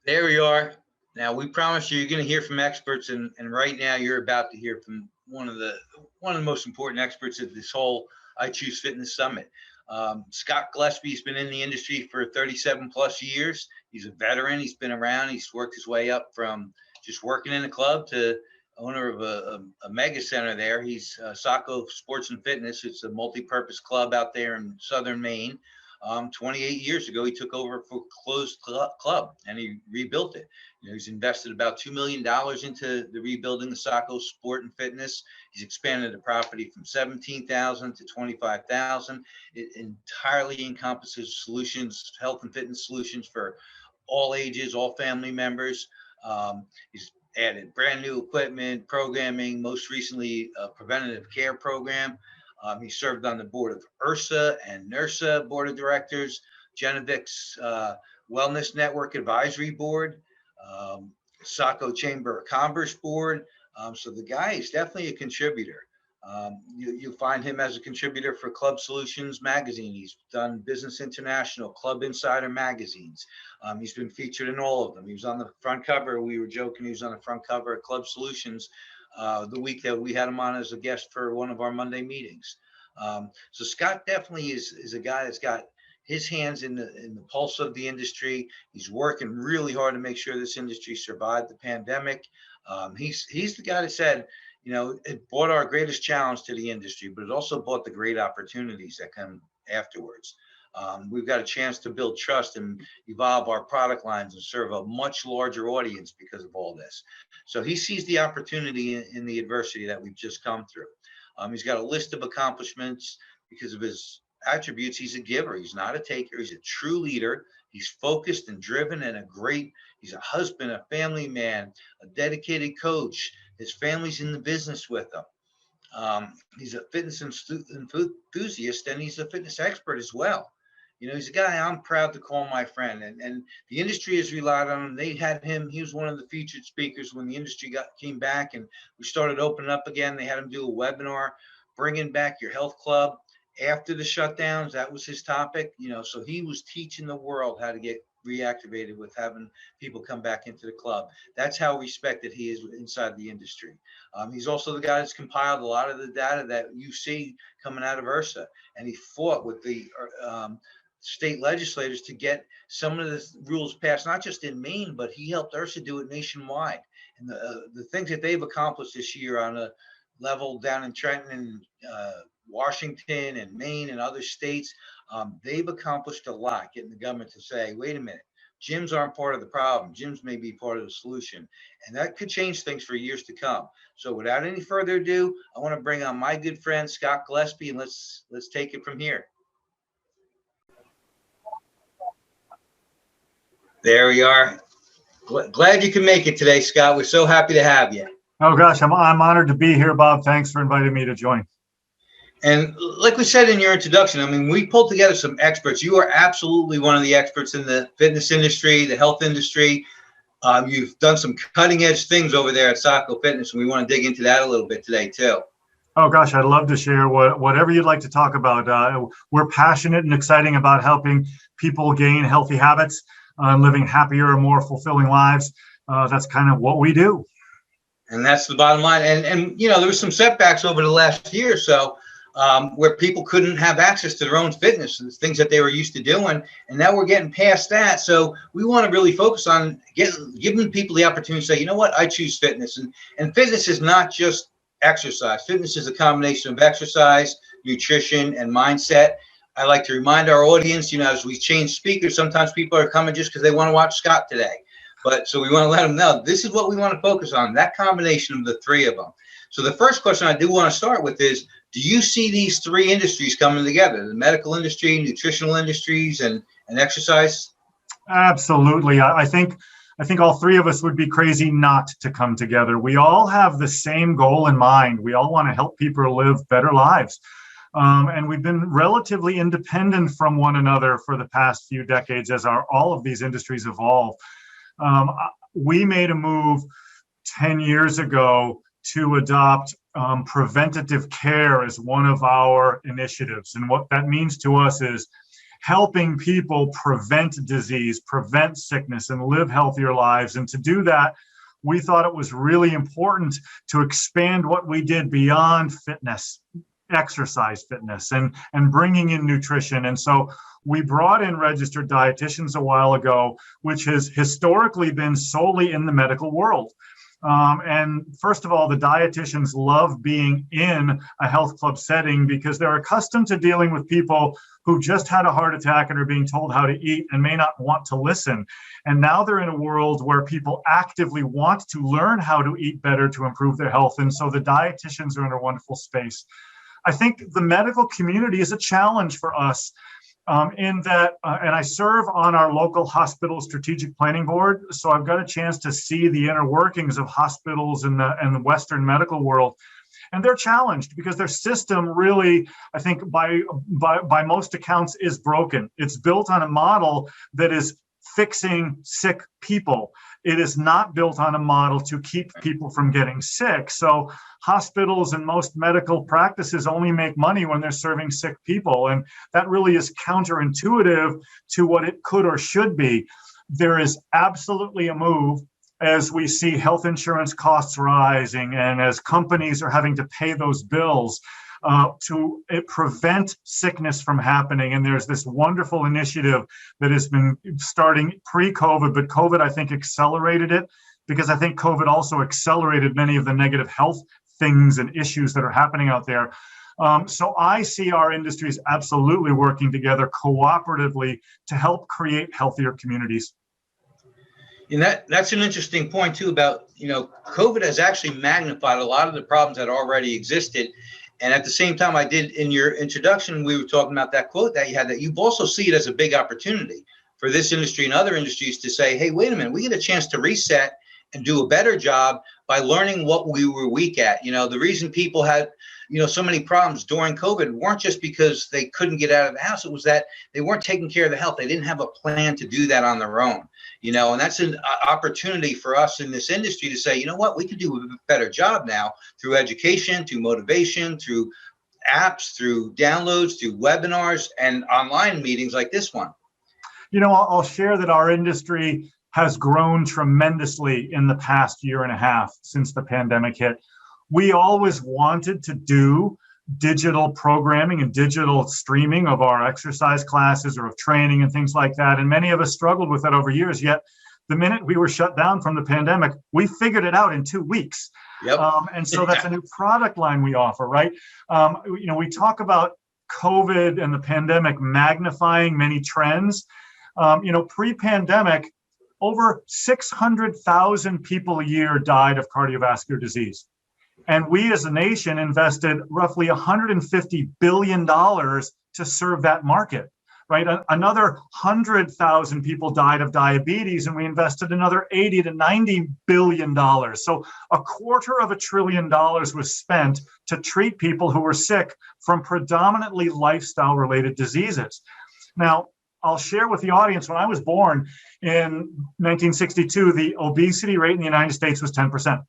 There we are. Now we promise you're going to hear from experts, and right now you're about to hear from one of the most important experts at this whole I Choose Fitness Summit. Scott Gillespie has been in the industry for 37 plus years. He's a veteran. He's been around. He's worked his way up from just working in a club to owner of a mega center there. He's Saco Sports and Fitness. It's a multi-purpose club out there in southern Maine. 28 years ago, he took over for closed club and he rebuilt it. He's invested about $2 million into the rebuilding of Saco Sport and Fitness. He's expanded the property from 17,000 to 25,000. It entirely encompasses solutions, health and fitness solutions for all ages, all family members. He's added brand new equipment, programming, most recently a preventative care program. He served on the board of URSA and NERSA board of directors, Genevic's Wellness Network Advisory Board, Saco Chamber of Commerce Board. So the guy is definitely a contributor. You'll find him as a contributor for Club Solutions magazine. He's done Business International, Club Insider magazines. He's been featured in all of them. He was on the front cover. We were joking he was on the front cover of Club Solutions the week that we had him on as a guest for one of our Monday meetings. So Scott definitely is a guy that's got his hands in the pulse of the industry. He's working really hard to make sure this industry survived the pandemic. He's the guy that said, it brought our greatest challenge to the industry, but it also brought the great opportunities that come afterwards. We've got a chance to build trust and evolve our product lines and serve a much larger audience because of all this. So he sees the opportunity in the adversity that we've just come through. He's got a list of accomplishments because of his attributes. He's a giver. He's not a taker. He's a true leader. He's focused and driven and he's a husband, a family man, a dedicated coach. His family's in the business with him. He's a fitness enthusiast and he's a fitness expert as well. He's a guy I'm proud to call my friend, and the industry has relied on him. They had him. He was one of the featured speakers when the industry came back and we started opening up again. They had him do a webinar, bringing back your health club after the shutdowns. That was his topic. So he was teaching the world how to get reactivated with having people come back into the club. That's how respected he is inside the industry. He's also the guy that's compiled a lot of the data that you see coming out of URSA, and he fought with the state legislators to get some of the rules passed, not just in Maine, but he helped URSA do it nationwide. And the things that they've accomplished this year on a level down in Trenton and Washington and Maine and other states, they've accomplished a lot, getting the government to say, wait a minute, gyms aren't part of the problem. Gyms may be part of the solution. And that could change things for years to come. So without any further ado, I want to bring on my good friend, Scott Gillespie, and let's take it from here. There we are. Glad you can make it today, Scott. We're so happy to have you. Oh, gosh, I'm honored to be here, Bob. Thanks for inviting me to join. And like we said in your introduction, we pulled together some experts. You are absolutely one of the experts in the fitness industry, the health industry. You've done some cutting edge things over there at Saco Fitness, and we want to dig into that a little bit today, too. Oh, gosh, I'd love to share whatever you'd like to talk about. We're passionate and exciting about helping people gain healthy habits, living happier and more fulfilling lives. That's kind of what we do. And that's the bottom line. And there were some setbacks over the last year or so where people couldn't have access to their own fitness and things that they were used to doing. And now we're getting past that. So we want to really focus on giving people the opportunity to say, you know what, I choose fitness. And fitness is not just exercise. Fitness is a combination of exercise, nutrition, and mindset. I like to remind our audience, as we change speakers, sometimes people are coming just because they want to watch Scott today. So we want to let them know this is what we want to focus on, that combination of the three of them. So the first question I do want to start with is, do you see these three industries coming together, the medical industry, nutritional industries, and exercise? Absolutely. I think all three of us would be crazy not to come together. We all have the same goal in mind. We all want to help people live better lives. And we've been relatively independent from one another for the past few decades as all of these industries evolve. We made a move 10 years ago to adopt preventative care as one of our initiatives. And what that means to us is helping people prevent disease, prevent sickness, and live healthier lives. And to do that, we thought it was really important to expand what we did beyond fitness, exercise fitness, and bringing in nutrition. And so we brought in registered dietitians a while ago, which has historically been solely in the medical world. And first of all, the dietitians love being in a health club setting because they're accustomed to dealing with people who just had a heart attack and are being told how to eat and may not want to listen. And now they're in a world where people actively want to learn how to eat better to improve their health. And so the dietitians are in a wonderful space. I think the medical community is a challenge for us. In that, and I serve on our local hospital strategic planning board, so I've got a chance to see the inner workings of hospitals in the Western medical world, and they're challenged because their system really, I think, by most accounts, is broken. It's built on a model that is fixing sick people. It is not built on a model to keep people from getting sick. So hospitals and most medical practices only make money when they're serving sick people. And that really is counterintuitive to what it could or should be. There is absolutely a move as we see health insurance costs rising and as companies are having to pay those bills to prevent sickness from happening. And there's this wonderful initiative that has been starting pre-COVID, but COVID, I think, accelerated it because I think COVID also accelerated many of the negative health things and issues that are happening out there. So I see our industries absolutely working together cooperatively to help create healthier communities. And that's an interesting point too about, COVID has actually magnified a lot of the problems that already existed. And at the same time, I did in your introduction, we were talking about that quote that you had, that you also see it as a big opportunity for this industry and other industries to say, hey, wait a minute, we get a chance to reset and do a better job by learning what we were weak at. The reason people had, so many problems during COVID weren't just because they couldn't get out of the house. It was that they weren't taking care of the health. They didn't have a plan to do that on their own, and that's an opportunity for us in this industry to say, you know what, we can do a better job now through education, through motivation, through apps, through downloads, through webinars and online meetings like this one. I'll share that our industry has grown tremendously in the past year and a half since the pandemic hit. We always wanted to do digital programming and digital streaming of our exercise classes or of training and things like that. And many of us struggled with that over years. Yet the minute we were shut down from the pandemic, we figured it out in 2 weeks. Yep. And so that's a new product line we offer, right? We talk about COVID and the pandemic magnifying many trends. Pre-pandemic, over 600,000 people a year died of cardiovascular disease. And we as a nation invested roughly $150 billion to serve that market, right? Another 100,000 people died of diabetes, and we invested another $80 to $90 billion. So $250 billion was spent to treat people who were sick from predominantly lifestyle-related diseases. Now, I'll share with the audience, when I was born in 1962, the obesity rate in the United States was 10%.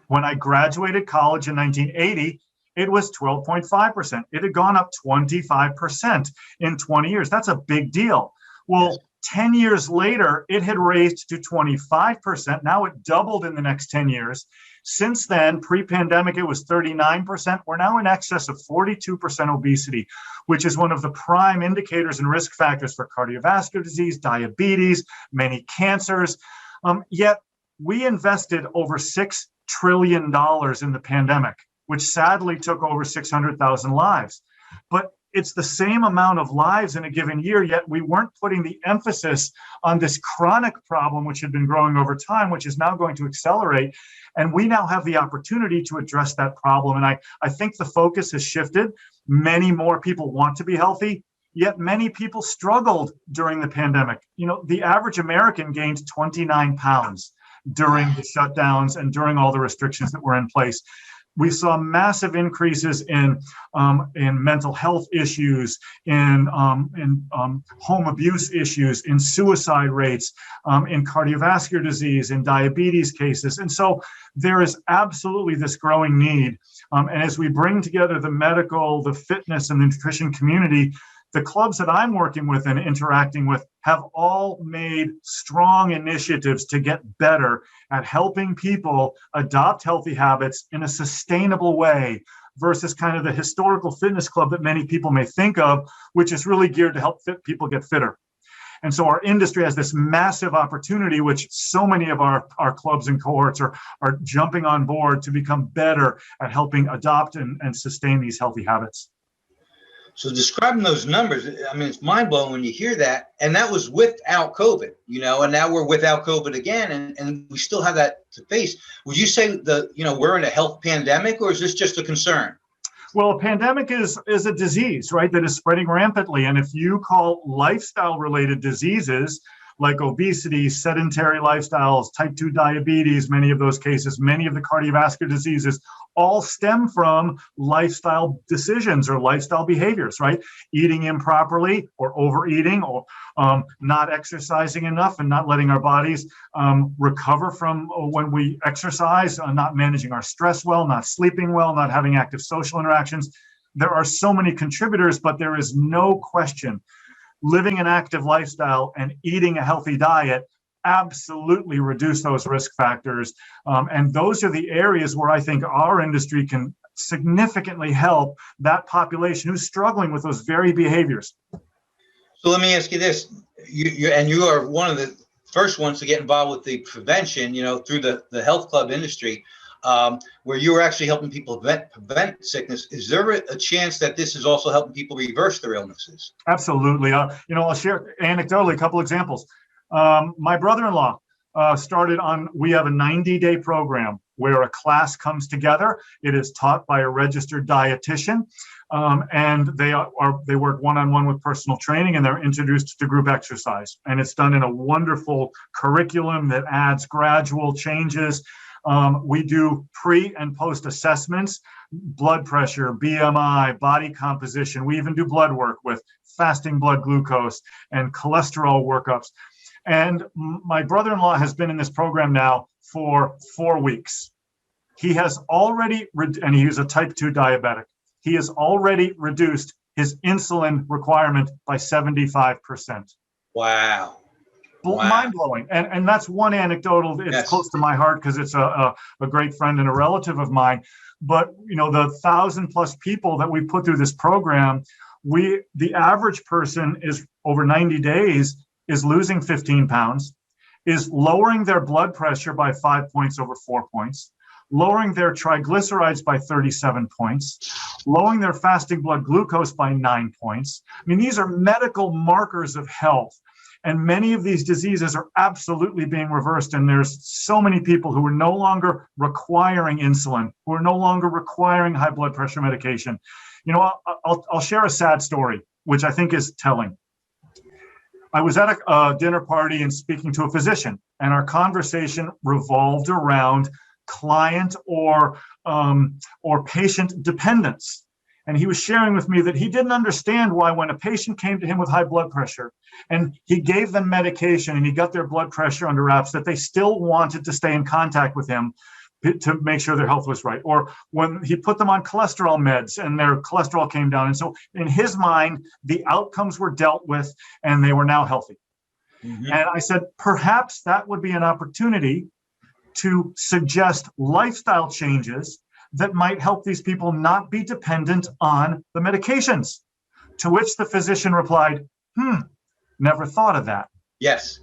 When I graduated college in 1980, it was 12.5%. It had gone up 25% in 20 years. That's a big deal. Well, 10 years later, it had raised to 25%. Now it doubled in the next 10 years. Since then, pre-pandemic, it was 39%. We're now in excess of 42% obesity, which is one of the prime indicators and risk factors for cardiovascular disease, diabetes, many cancers. Yet we invested over $6 trillion in the pandemic, which sadly took over 600,000 lives. But it's the same amount of lives in a given year, yet we weren't putting the emphasis on this chronic problem, which had been growing over time, which is now going to accelerate. And we now have the opportunity to address that problem. And I think the focus has shifted. Many more people want to be healthy, yet many people struggled during the pandemic. The average American gained 29 pounds during the shutdowns and during all the restrictions that were in place. We saw massive increases in mental health issues, in home abuse issues, in suicide rates, in cardiovascular disease, in diabetes cases. And so there is absolutely this growing need. And as we bring together the medical, the fitness, and the nutrition community, the clubs that I'm working with and interacting with have all made strong initiatives to get better at helping people adopt healthy habits in a sustainable way versus kind of the historical fitness club that many people may think of, which is really geared to help fit people get fitter. And so our industry has this massive opportunity, which so many of our clubs and cohorts are jumping on board to become better at helping adopt and sustain these healthy habits. So describing those numbers, I mean, it's mind blowing when you hear that. And that was without COVID, you know, and now we're without COVID again, and we still have that to face. Would you say we're in a health pandemic, or is this just a concern? Well, a pandemic is a disease, right, that is spreading rampantly. And if you call lifestyle-related diseases like obesity, sedentary lifestyles, type 2 diabetes, many of those cases, many of the cardiovascular diseases, all stem from lifestyle decisions or lifestyle behaviors, right? Eating improperly or overeating or not exercising enough and not letting our bodies recover from when we exercise, not managing our stress well, not sleeping well, not having active social interactions. There are so many contributors, but there is no question living an active lifestyle and eating a healthy diet absolutely reduce those risk factors. And those are the areas where I think our industry can significantly help that population who's struggling with those very behaviors. So let me ask you this. You are one of the first ones to get involved with the prevention, through the health club industry, where you were actually helping people prevent sickness. Is there a chance that this is also helping people reverse their illnesses? Absolutely. I'll share anecdotally a couple examples. My brother-in-law we have a 90-day program where a class comes together. It is taught by a registered dietitian, and they work one-on-one with personal training, and they're introduced to group exercise. And it's done in a wonderful curriculum that adds gradual changes. We do pre and post assessments, blood pressure, BMI, body composition. We even do blood work with fasting blood glucose and cholesterol workups. And my brother-in-law has been in this program now for 4 weeks. He has already, and he's a type 2 diabetic, he has already reduced his insulin requirement by 75%. Wow. Mind-blowing. And that's one anecdotal. It's Yes. Close to my heart because it's a great friend and a relative of mine. But, the 1,000+ people that we put through this program, the average person is over 90 days is losing 15 pounds, is lowering their blood pressure by 5 points over 4 points, lowering their triglycerides by 37 points, lowering their fasting blood glucose by 9 points. I mean, these are medical markers of health. And many of these diseases are absolutely being reversed. And there's so many people who are no longer requiring insulin, who are no longer requiring high blood pressure medication. I'll share a sad story, which I think is telling. I was at a dinner party and speaking to a physician, and our conversation revolved around client or patient dependence. And he was sharing with me that he didn't understand why when a patient came to him with high blood pressure and he gave them medication and he got their blood pressure under wraps, that they still wanted to stay in contact with him to make sure their health was right. Or when he put them on cholesterol meds and their cholesterol came down. And so in his mind, the outcomes were dealt with and they were now healthy. Mm-hmm. And I said, perhaps that would be an opportunity to suggest lifestyle changes that might help these people not be dependent on the medications. To which the physician replied, never thought of that. Yes.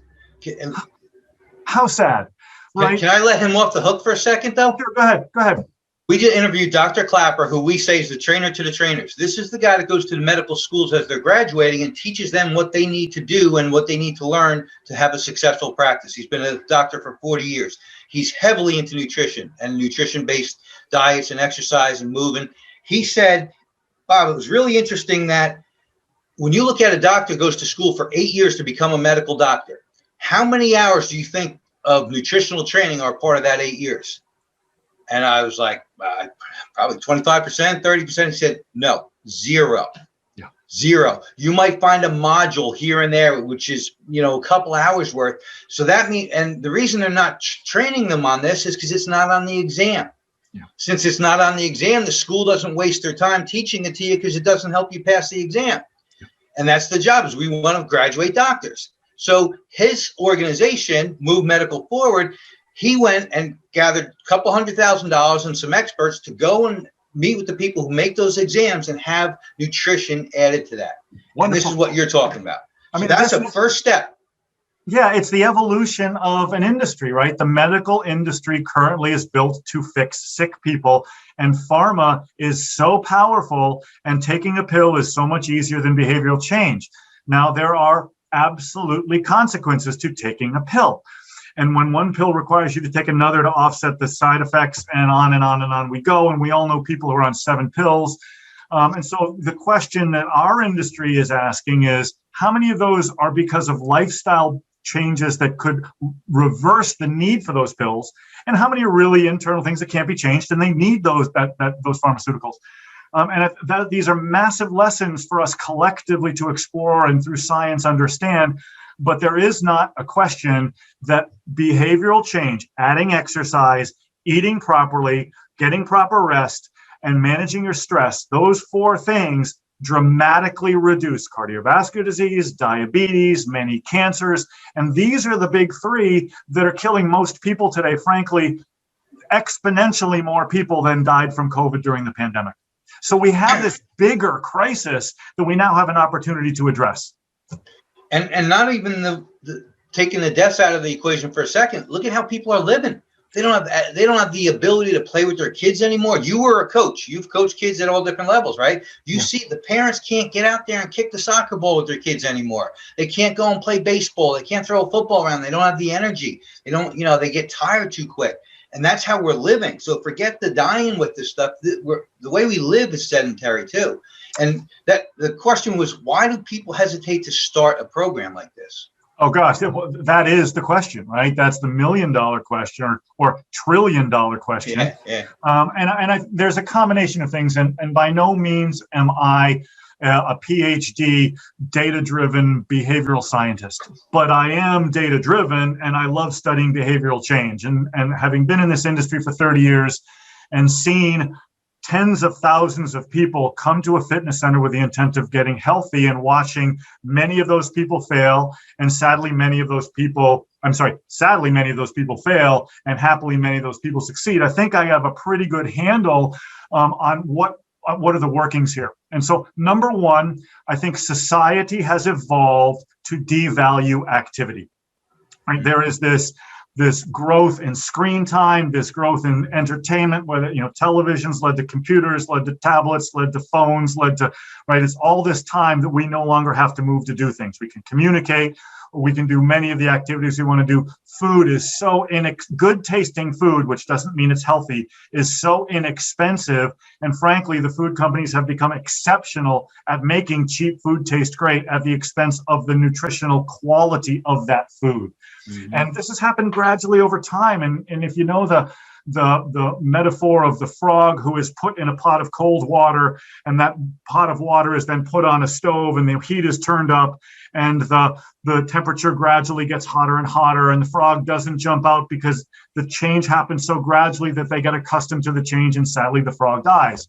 How sad, right? Can I let him off the hook for a second, though? Sure, go ahead. We just interviewed Dr. Clapper, who we say is the trainer to the trainers. This is the guy that goes to the medical schools as they're graduating and teaches them what they need to do and what they need to learn to have a successful practice. He's been a doctor for 40 years. He's heavily into nutrition and nutrition-based diets and exercise and moving. He said, Bob, it was really interesting that when you look at a doctor who goes to school for 8 years to become a medical doctor, how many hours do you think of nutritional training are part of that 8 years? And I was like, probably 25%, 30%. He said, no, zero. Yeah. Zero. You might find a module here and there, which is, a couple hours worth. So that means, and the reason they're not training them on this is because it's not on the exam. Yeah. Since it's not on the exam, the school doesn't waste their time teaching it to you because it doesn't help you pass the exam. Yeah. And that's the job, is we want to graduate doctors. So his organization, Move Medical Forward, he went and gathered a couple $100,000 and some experts to go and meet with the people who make those exams and have nutrition added to that. Wonderful. And this is what you're talking about. I mean, so that's a first step. Yeah, it's the evolution of an industry, right? The medical industry currently is built to fix sick people, and pharma is so powerful, and taking a pill is so much easier than behavioral change. Now, there are absolutely consequences to taking a pill. And when one pill requires you to take another to offset the side effects, and on and on and on we go, and we all know people who are on 7 pills. And so the question that our industry is asking is, how many of those are because of lifestyle changes that could reverse the need for those pills, and how many are really internal things that can't be changed and they need those pharmaceuticals? These are massive lessons for us collectively to explore and through science understand. But there is not a question that behavioral change, adding exercise, eating properly, getting proper rest, and managing your stress, those 4 things dramatically reduce cardiovascular disease, diabetes, many cancers. And these are the big 3 that are killing most people today. Frankly, exponentially more people than died from COVID during the pandemic. So we have this bigger crisis that we now have an opportunity to address. And not even the taking the deaths out of the equation for a second. Look at how people are living. They don't have the ability to play with their kids anymore. You were a coach. You've coached kids at all different levels, right? You see the parents can't get out there and kick the soccer ball with their kids anymore. They can't go and play baseball. They can't throw a football around. They don't have the energy. They don't, they get tired too quick. And that's how we're living. So forget the dying with this stuff. The way we live is sedentary too. And that the question was, why do people hesitate to start a program like this? Oh gosh, that is the question, right? That's the $1 million question or $1 trillion question. And there's a combination of things, and by no means am I a PhD data-driven behavioral scientist, but I am data-driven, and I love studying behavioral change. And having been in this industry for 30 years and seen tens of thousands of people come to a fitness center with the intent of getting healthy, and watching many of those people fail, and sadly many of those people fail, and happily many of those people succeed. I think I have a pretty good handle on what are the workings here. And so, number one, I think society has evolved to devalue activity. Right? There is this growth in screen time, this growth in entertainment, whether, televisions led to computers, led to tablets, led to phones, right? It's all this time that we no longer have to move to do things. We can communicate, or we can do many of the activities we want to do. Food is so good tasting food, which doesn't mean it's healthy, is so inexpensive. And frankly, the food companies have become exceptional at making cheap food taste great at the expense of the nutritional quality of that food. Mm-hmm. And this has happened gradually over time. And if you know the metaphor of the frog who is put in a pot of cold water, and that pot of water is then put on a stove, and the heat is turned up, and the temperature gradually gets hotter and hotter, and the frog doesn't jump out because the change happens so gradually that they get accustomed to the change, and sadly the frog dies.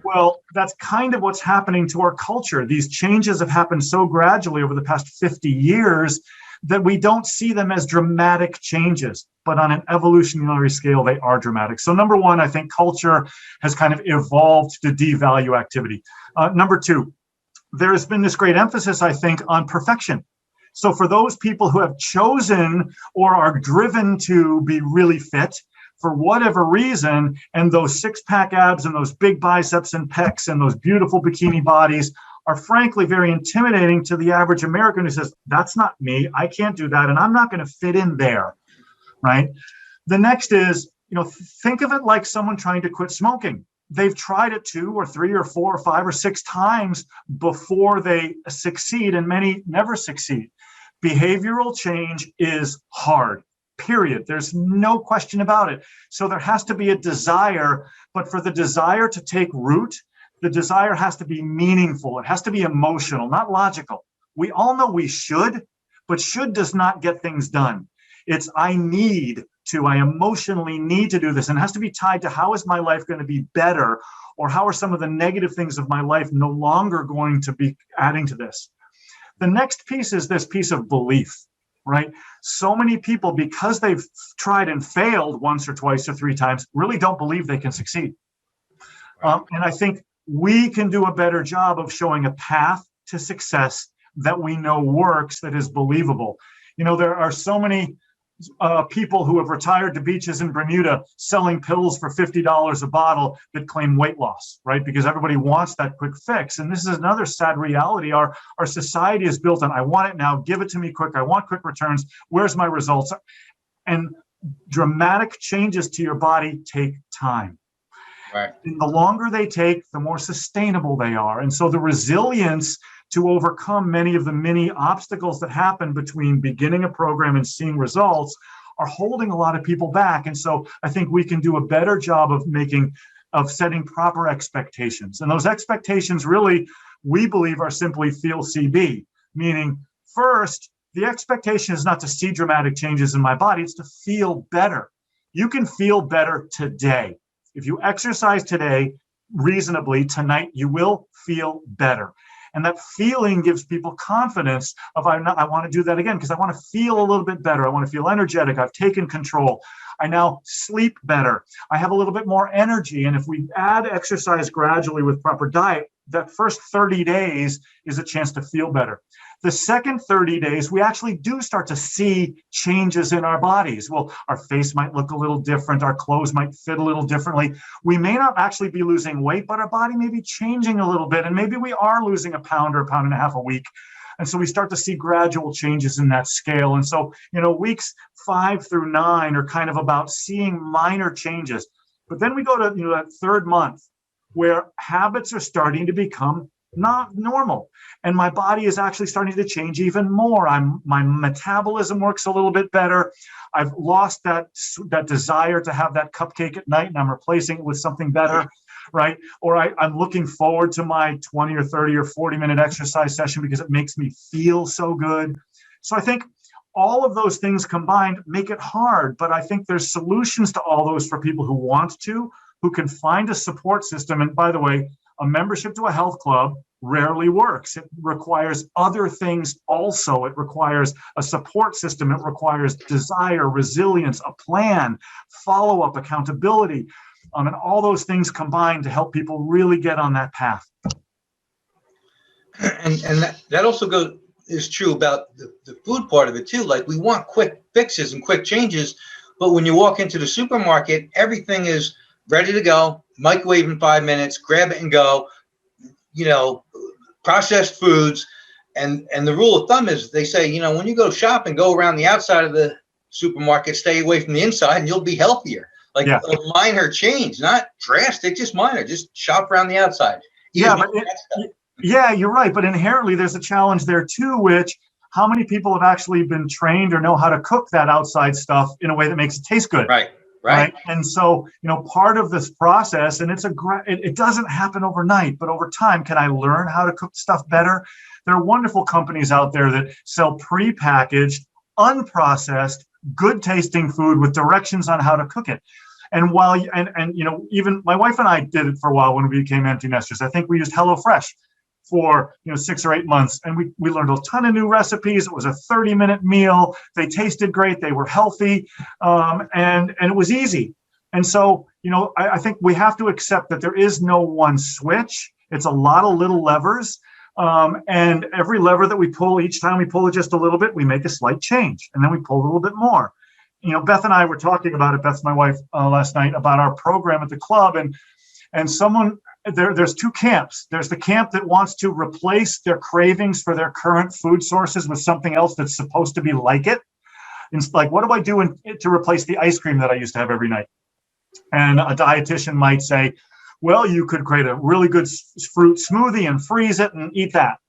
Well, that's kind of what's happening to our culture. These changes have happened so gradually over the past 50 years that we don't see them as dramatic changes, but on an evolutionary scale, they are dramatic. So number one, I think culture has kind of evolved to devalue activity. Number two, there has been this great emphasis, I think, on perfection. So for those people who have chosen or are driven to be really fit for whatever reason, and those 6-pack abs and those big biceps and pecs and those beautiful bikini bodies are frankly very intimidating to the average American who says, that's not me, I can't do that, and I'm not going to fit in there, right? The next is, think of it like someone trying to quit smoking. They've tried it 2 or 3 or 4 or 5 or 6 times before they succeed, and many never succeed. Behavioral change is hard, period. There's no question about it. So there has to be a desire, but for the desire to take root, the desire has to be meaningful. It has to be emotional, not logical. We all know we should, but should does not get things done. It's I need to, I emotionally need to do this. And it has to be tied to how is my life going to be better, or how are some of the negative things of my life no longer going to be adding to this. The next piece is this piece of belief, right? So many people, because they've tried and failed once or twice or three times, really don't believe they can succeed. And I think we can do a better job of showing a path to success that we know works, that is believable. You know, there are so many people who have retired to beaches in Bermuda selling pills for $50 a bottle that claim weight loss, right? Because everybody wants that quick fix. And this is another sad reality. Our society is built on, I want it now, give it to me quick. I want quick returns. Where's my results? And dramatic changes to your body take time. Right. And the longer they take, the more sustainable they are. And so the resilience to overcome many of the many obstacles that happen between beginning a program and seeing results are holding a lot of people back. And so I think we can do a better job of setting proper expectations. And those expectations really, we believe, are simply feel, see, be, meaning first, the expectation is not to see dramatic changes in my body, it's to feel better. You can feel better today. If you exercise today reasonably, tonight you will feel better. And that feeling gives people confidence of, I want to do that again because I want to feel a little bit better. I want to feel energetic. I've taken control. I now sleep better. I have a little bit more energy. And if we add exercise gradually with proper diet, that first 30 days is a chance to feel better. The second 30 days, we actually do start to see changes in our bodies. Well, our face might look a little different. Our clothes might fit a little differently. We may not actually be losing weight, but our body may be changing a little bit. And maybe we are losing a pound or a pound and a half a week. And so we start to see gradual changes in that scale. And so, weeks 5 through 9 are kind of about seeing minor changes. But then we go to, that third month where habits are starting to become not normal. And my body is actually starting to change even more. My metabolism works a little bit better. I've lost that desire to have that cupcake at night, and I'm replacing it with something better, right? Or I'm looking forward to my 20 or 30 or 40-minute exercise session because it makes me feel so good. So I think all of those things combined make it hard, but I think there's solutions to all those for people who want to, who can find a support system. And by the way, a membership to a health club rarely works. It requires other things also. It requires a support system. It requires desire, resilience, a plan, follow-up, accountability, and all those things combined to help people really get on that path. And that also is true about the food part of it too. Like, we want quick fixes and quick changes, but when you walk into the supermarket, everything is ready to go, microwave in 5 minutes, grab it and go, processed foods. And the rule of thumb is, they say, when you go shopping, go around the outside of the supermarket, stay away from the inside, and you'll be healthier. Like, a minor change, not drastic, just minor, just shop around the outside. Yeah, you're right. But inherently, there's a challenge there too, which how many people have actually been trained or know how to cook that outside stuff in a way that makes it taste good? Right. And so, part of this process, and it doesn't happen overnight, but over time, can I learn how to cook stuff better? There are wonderful companies out there that sell prepackaged, unprocessed, good tasting food with directions on how to cook it. And even my wife and I did it for a while when we became empty nesters. I think we used HelloFresh for 6 or 8 months, and we learned a ton of new recipes. It was a 30-minute meal. They tasted great. They were healthy, and it was easy. And so I think we have to accept that there is no one switch. It's a lot of little levers, and every lever that we pull, each time we pull it just a little bit, we make a slight change, and then we pull a little bit more. Beth and I were talking about it, Beth's my wife, last night, about our program at the club, and someone. There's two camps. There's the camp that wants to replace their cravings for their current food sources with something else that's supposed to be like it. It's like, what do I do to replace the ice cream that I used to have every night? And a dietitian might say, well, you could create a really good fruit smoothie and freeze it and eat that.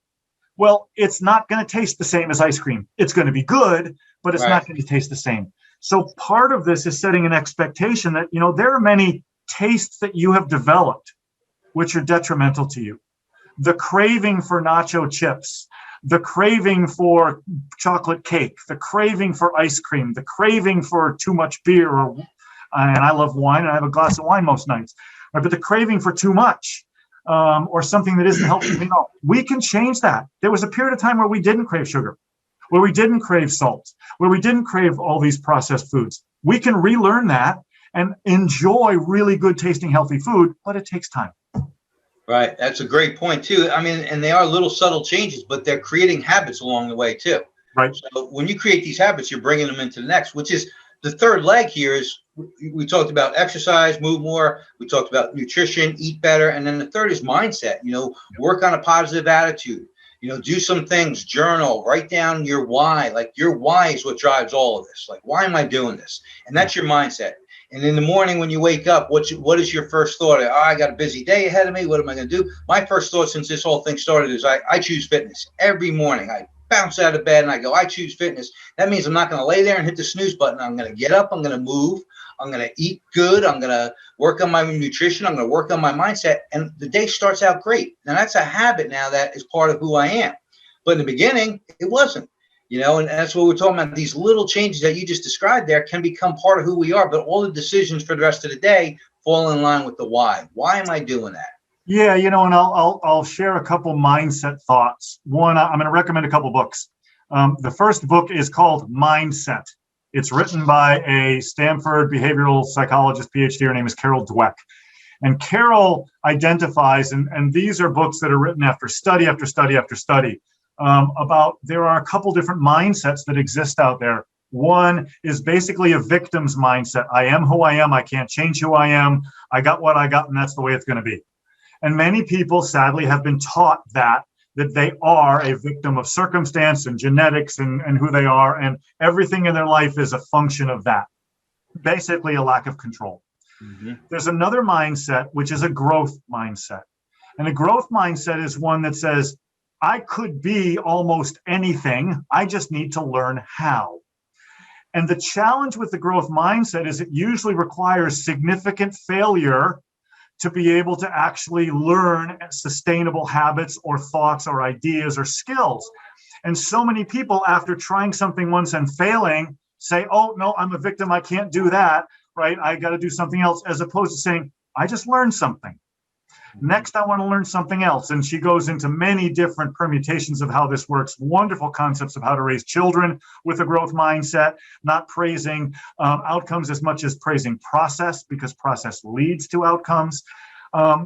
Well, it's not going to taste the same as ice cream. It's going to be good, but it's not going to taste the same. So part of this is setting an expectation that, there are many tastes that you have developed which are detrimental to you. The craving for nacho chips, the craving for chocolate cake, the craving for ice cream, the craving for too much beer, and I love wine, and I have a glass of wine most nights, right? But the craving for too much, or something that isn't healthy, we can change that. There was a period of time where we didn't crave sugar, where we didn't crave salt, where we didn't crave all these processed foods. We can relearn that and enjoy really good tasting, healthy food, but it takes time. Right. That's a great point too. I mean, and they are little subtle changes, but they're creating habits along the way too. Right. So when you create these habits, you're bringing them into the next, which is the third leg here. Is we talked about exercise, move more. We talked about nutrition, eat better. And then the third is mindset, work on a positive attitude, do some things, journal, write down your why. Like your why is what drives all of this. Like, why am I doing this? And that's your mindset. And in the morning when you wake up, what is your first thought? I got a busy day ahead of me. What am I going to do? My first thought since this whole thing started is I choose fitness. Every morning I bounce out of bed and I go, I choose fitness. That means I'm not going to lay there and hit the snooze button. I'm going to get up. I'm going to move. I'm going to eat good. I'm going to work on my nutrition. I'm going to work on my mindset. And the day starts out great. Now that's a habit now that is part of who I am. But in the beginning, it wasn't. And that's what we're talking about. These little changes that you just described there can become part of who we are, but all the decisions for the rest of the day fall in line with the why. Why am I doing that? Yeah, and I'll share a couple mindset thoughts. One, I'm going to recommend a couple books. The first book is called Mindset. It's written by a Stanford behavioral psychologist, PhD. Her name is Carol Dweck. And Carol identifies, and these are books that are written after study after study after study, about there are a couple different mindsets that exist out there. One is basically a victim's mindset. I am who I am. I can't change who I am. I got what I got, and that's the way it's going to be. And many people, sadly, have been taught that they are a victim of circumstance and genetics and who they are, and everything in their life is a function of that. Basically, a lack of control. Mm-hmm. There's another mindset, which is a growth mindset. And a growth mindset is one that says, I could be almost anything. I just need to learn how. And the challenge with the growth mindset is it usually requires significant failure to be able to actually learn sustainable habits or thoughts or ideas or skills. And so many people, after trying something once and failing, say, oh, no, I'm a victim. I can't do that, right? I got to do something else, as opposed to saying, I just learned something. Next, I want to learn something else. And she goes into many different permutations of how this works, wonderful concepts of how to raise children with a growth mindset, not praising outcomes as much as praising process, because process leads to outcomes.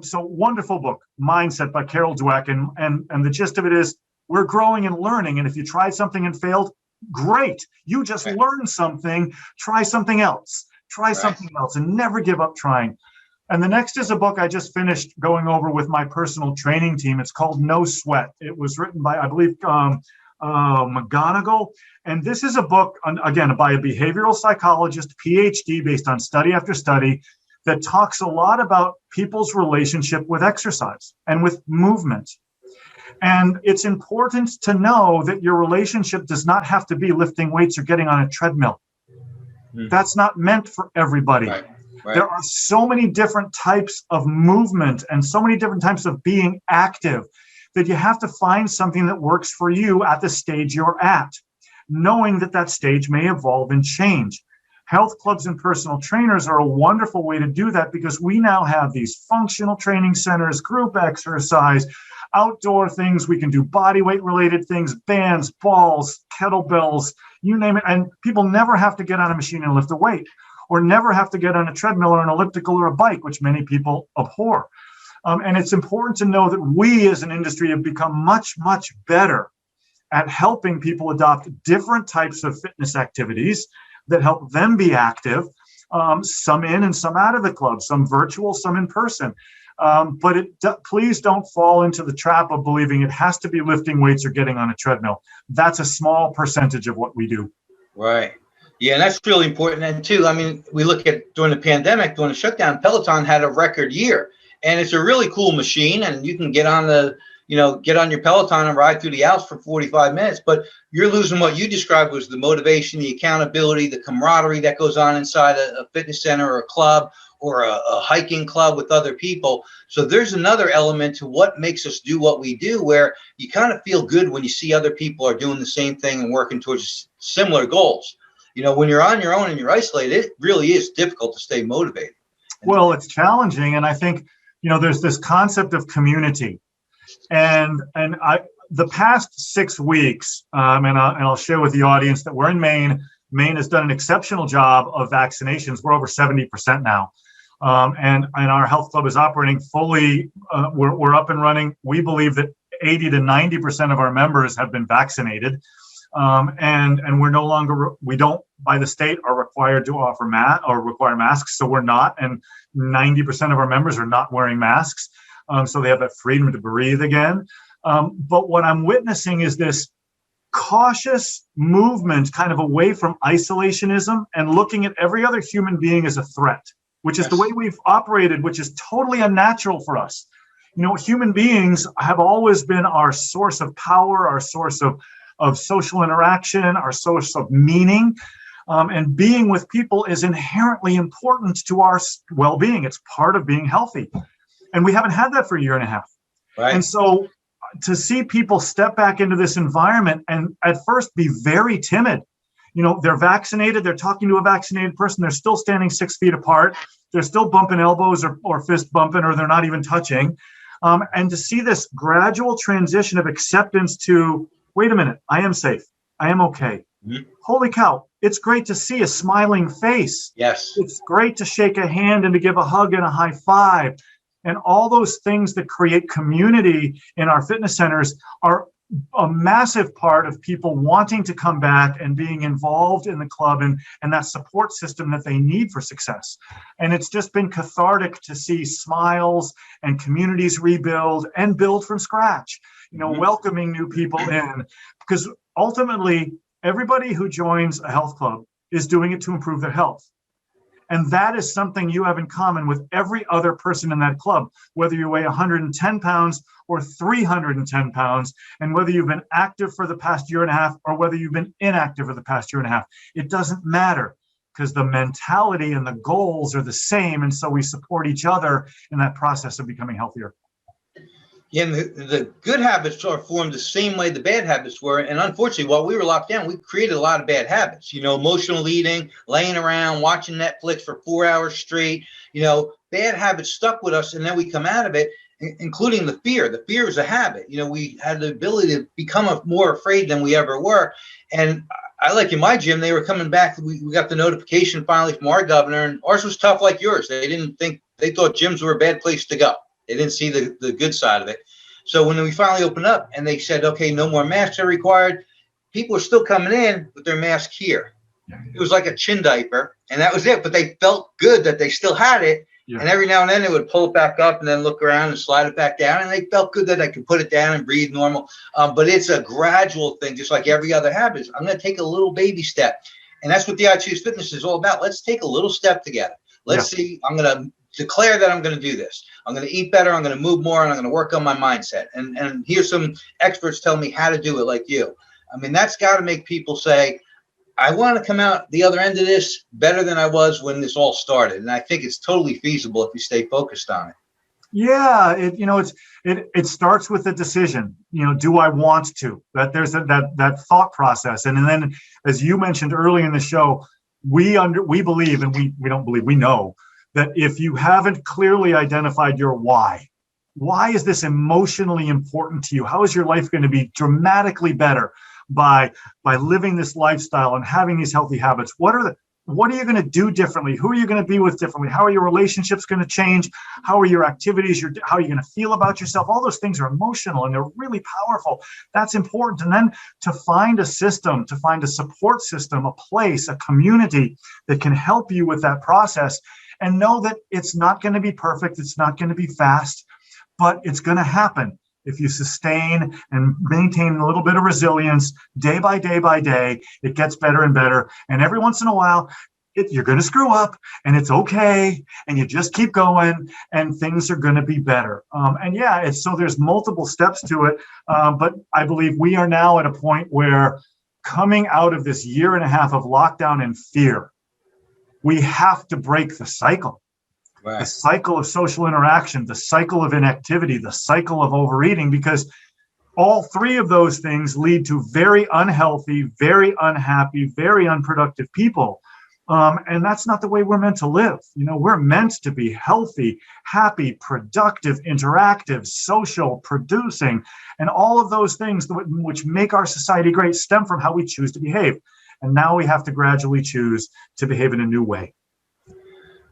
So wonderful book, Mindset by Carol Dweck. And the gist of it is we're growing and learning. And if you tried something and failed, great. You just learned something. Try something else. Try something else and never give up trying. And the next is a book I just finished going over with my personal training team. It's called No Sweat. It was written by, I believe, McGonigal. And this is a book, again, by a behavioral psychologist, PhD, based on study after study, that talks a lot about people's relationship with exercise and with movement. And it's important to know that your relationship does not have to be lifting weights or getting on a treadmill. That's not meant for everybody. Right. There are so many different types of movement and so many different types of being active that you have to find something that works for you at the stage you're at, knowing that that stage may evolve and change. Health clubs and personal trainers are a wonderful way to do that, because we now have these functional training centers, group exercise, outdoor things. We can do body weight related things, bands, balls, kettlebells, you name it. And people never have to get on a machine and lift a weight, or never have to get on a treadmill or an elliptical or a bike, which many people abhor. And it's important to know that we as an industry have become much, much better at helping people adopt different types of fitness activities that help them be active, some in and some out of the club, some virtual, some in person. But please don't fall into the trap of believing it has to be lifting weights or getting on a treadmill. That's a small percentage of what we do. Right. Yeah, and that's really important. And too, I mean, we look at during the pandemic, during the shutdown, Peloton had a record year, and it's a really cool machine. And you can get on get on your Peloton and ride through the Alps for 45 minutes. But you're losing what you described was the motivation, the accountability, the camaraderie that goes on inside a fitness center or a club, or a hiking club with other people. So there's another element to what makes us do what we do, where you kind of feel good when you see other people are doing the same thing and working towards similar goals. When you're on your own and you're isolated, it really is difficult to stay motivated. Well, it's challenging. And I think, there's this concept of community. And the past 6 weeks, and I'll share with the audience that we're in Maine. Maine has done an exceptional job of vaccinations. We're over 70% now. And our health club is operating fully. We're up and running. We believe that 80 to 90% of our members have been vaccinated. And we're no longer, we don't, by the state, are required to require masks. So we're not. And 90% of our members are not wearing masks. So they have that freedom to breathe again. But what I'm witnessing is this cautious movement kind of away from isolationism and looking at every other human being as a threat, which is the way we've operated, which is totally unnatural for us. Human beings have always been our source of power, our source of social interaction, our source of meaning. And being with people is inherently important to our well-being. It's part of being healthy. And we haven't had that for a year and a half. Right. And so to see people step back into this environment and at first be very timid, they're vaccinated, they're talking to a vaccinated person, they're still standing 6 feet apart, they're still bumping elbows or fist bumping, or they're not even touching. And to see this gradual transition of acceptance to, wait a minute, I am safe, I am okay. Mm-hmm. Holy cow, it's great to see a smiling face. Yes. It's great to shake a hand and to give a hug and a high five. And all those things that create community in our fitness centers are a massive part of people wanting to come back and being involved in the club and that support system that they need for success. And it's just been cathartic to see smiles and communities rebuild and build from scratch, welcoming new people in. Because ultimately, everybody who joins a health club is doing it to improve their health. And that is something you have in common with every other person in that club, whether you weigh 110 pounds or 310 pounds, and whether you've been active for the past year and a half or whether you've been inactive for the past year and a half. It doesn't matter, because the mentality and the goals are the same. And so we support each other in that process of becoming healthier. Yeah, and the good habits are formed the same way the bad habits were. And unfortunately, while we were locked down, we created a lot of bad habits, emotional eating, laying around, watching Netflix for 4 hours straight. Bad habits stuck with us. And then we come out of it, including the fear. The fear is a habit. We had the ability to become more afraid than we ever were. And I like in my gym, they were coming back. We got the notification finally from our governor, and ours was tough like yours. They thought gyms were a bad place to go. They didn't see the good side of it. So when we finally opened up and they said, okay, no more masks are required, people were still coming in with their mask here. It was like a chin diaper, and that was it. But they felt good that they still had it. Yeah. And every now and then they would pull it back up and then look around and slide it back down. And they felt good that they could put it down and breathe normal. But it's a gradual thing, just like every other habit. I'm going to take a little baby step. And that's what the I Choose Fitness is all about. Let's take a little step together. Let's see. I'm going to declare that I'm going to do this. I'm going to eat better. I'm going to move more, and I'm going to work on my mindset. And here's some experts telling me how to do it, like you. I mean, that's got to make people say, I want to come out the other end of this better than I was when this all started. And I think it's totally feasible if you stay focused on it. Yeah, it starts with a decision. Do I want to? That there's that thought process, and then as you mentioned early in the show, we believe, and we don't believe, we know that if you haven't clearly identified your why is this emotionally important to you? How is your life going to be dramatically better by living this lifestyle and having these healthy habits? What are you going to do differently? Who are you going to be with differently? How are your relationships going to change? How are your activities? How are you going to feel about yourself? All those things are emotional and they're really powerful. That's important. And then to find a system, to find a support system, a place, a community that can help you with that process, and know that it's not going to be perfect. It's not going to be fast, but it's going to happen. If you sustain and maintain a little bit of resilience day by day by day, it gets better and better. And every once in a while, you're going to screw up, and it's okay. And you just keep going, and things are going to be better. So there's multiple steps to it. But I believe we are now at a point where, coming out of this year and a half of lockdown and fear, we have to break the cycle. the cycle of social interaction, the cycle of inactivity, the cycle of overeating, because all three of those things lead to very unhealthy, very unhappy, very unproductive people. And that's not the way we're meant to live. We're meant to be healthy, happy, productive, interactive, social, producing, and all of those things which make our society great stem from how we choose to behave. And now we have to gradually choose to behave in a new way.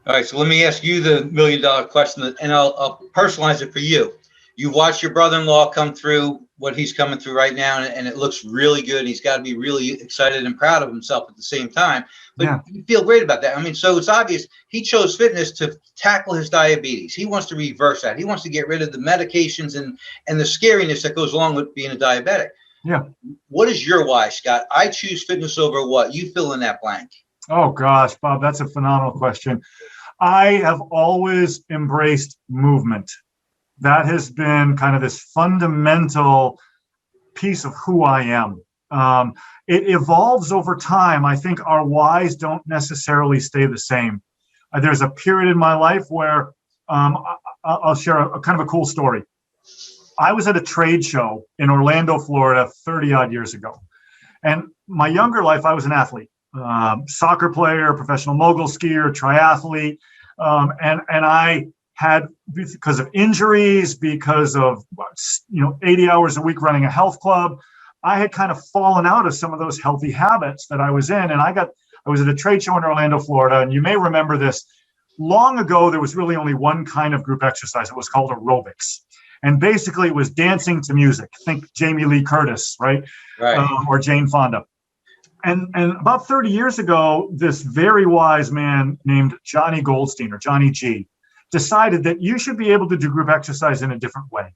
All right, so let me ask you the million-dollar question, and I'll personalize it for you. You watched your brother-in-law come through what he's coming through right now, and it looks really good. He's got to be really excited and proud of himself at the same time. But you feel great about that. I mean, so it's obvious he chose fitness to tackle his diabetes. He wants to reverse that. He wants to get rid of the medications and the scariness that goes along with being a diabetic. Yeah. What is your why, Scott? I choose fitness over what? You fill in that blank. Oh, gosh, Bob, that's a phenomenal question. I have always embraced movement. That has been kind of this fundamental piece of who I am. It evolves over time. I think our whys don't necessarily stay the same. There's a period in my life where I'll share a kind of a cool story. I was at a trade show in Orlando, Florida, 30 odd years ago. And my younger life, I was an athlete, soccer player, professional mogul skier, triathlete. And I had, because of injuries, because of 80 hours a week running a health club, I had kind of fallen out of some of those healthy habits that I was in. And I was at a trade show in Orlando, Florida, and you may remember this. Long ago, there was really only one kind of group exercise. It was called aerobics. And basically it was dancing to music. Think Jamie Lee Curtis, right? Or Jane Fonda. And about 30 years ago, this very wise man named Johnny Goldstein, or Johnny G, decided that you should be able to do group exercise in a different way.